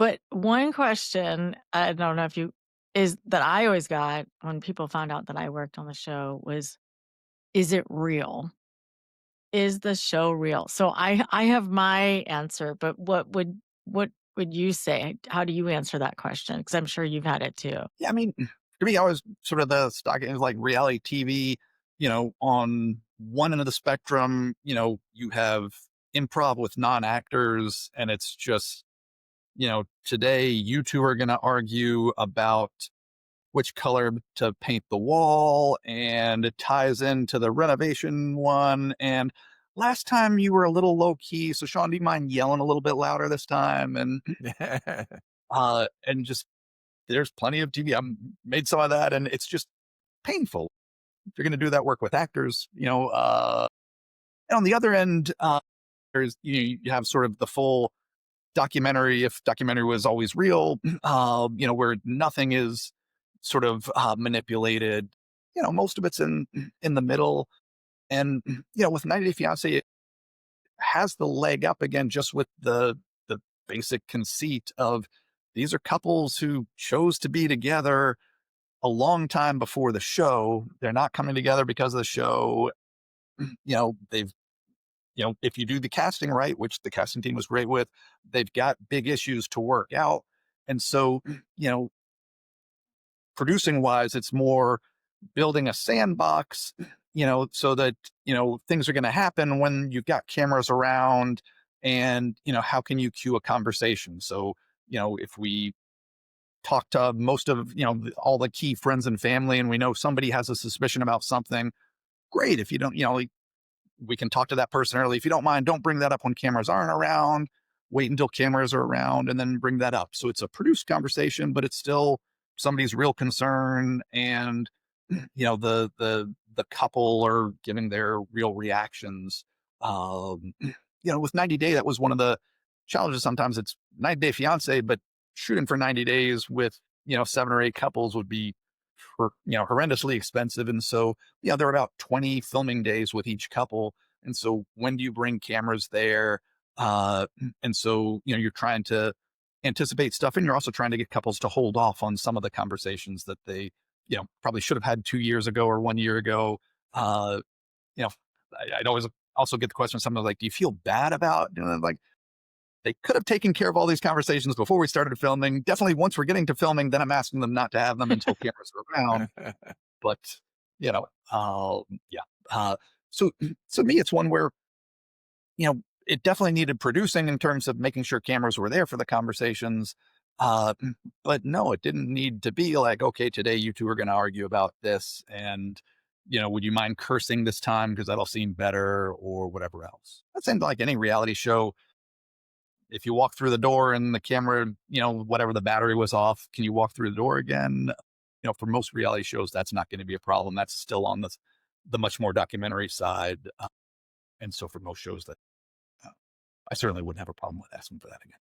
But one question, I don't know if you is that I always got when people found out that I worked on the show was, "Is it real? Is the show real?" So I have my answer, but what would you say? How do you answer that question? Because 'Cause I'm sure you've had it too. Yeah, I mean, to me, I was sort of the stock is like reality TV, on one end of the spectrum, you have improv with non-actors, and it's just, today you two are going to argue about which color to paint the wall, and it ties into the renovation one. And last time you were a little low key, so Sean, do you mind yelling a little bit louder this time? And just there's plenty of TV. I'm made some of that, and it's just painful. If you're going to do that work with actors, and on the other end, there's you have sort of the full documentary. If documentary was always real, where nothing is sort of manipulated. Most of it's in the middle, and with 90 Day Fiance, it has the leg up again, just with the basic conceit of these are couples who chose to be together a long time before the show. They're not coming together because of the show. They've, if you do the casting right, which the casting team was great with, they've got big issues to work out. And so, producing wise, it's more building a sandbox, so that, things are going to happen when you've got cameras around. And, how can you cue a conversation? So, if we talk to most of, all the key friends and family, and we know somebody has a suspicion about something, great. If you don't, like, we can talk to that person early. If you don't mind, don't bring that up when cameras aren't around. Wait until cameras are around and then bring that up. So it's a produced conversation, but it's still somebody's real concern. And, the couple are giving their real reactions. With 90 Day, that was one of the challenges. Sometimes it's 90 Day Fiance, but shooting for 90 days with, 7 or 8 couples would be horrendously expensive. And so, there are about 20 filming days with each couple. And so when do you bring cameras there? And so, you're trying to anticipate stuff, and you're also trying to get couples to hold off on some of the conversations that they, probably should have had 2 years ago or 1 year ago. Uh, you know, I'd always also get the question something like, do you feel bad about, like, they could have taken care of all these conversations before we started filming. Definitely once we're getting to filming, then I'm asking them not to have them until cameras are around. But, yeah. So, so me, it's one where, it definitely needed producing in terms of making sure cameras were there for the conversations. Uh, but no, it didn't need to be like, okay, today you two are going to argue about this. And, would you mind cursing this time? Because that'll seem better, or whatever else. That seemed like any reality show. If you walk through the door and the camera, whatever, the battery was off, can you walk through the door again? For most reality shows, that's not going to be a problem. That's still on the much more documentary side. And so for most shows that, I certainly wouldn't have a problem with asking for that again.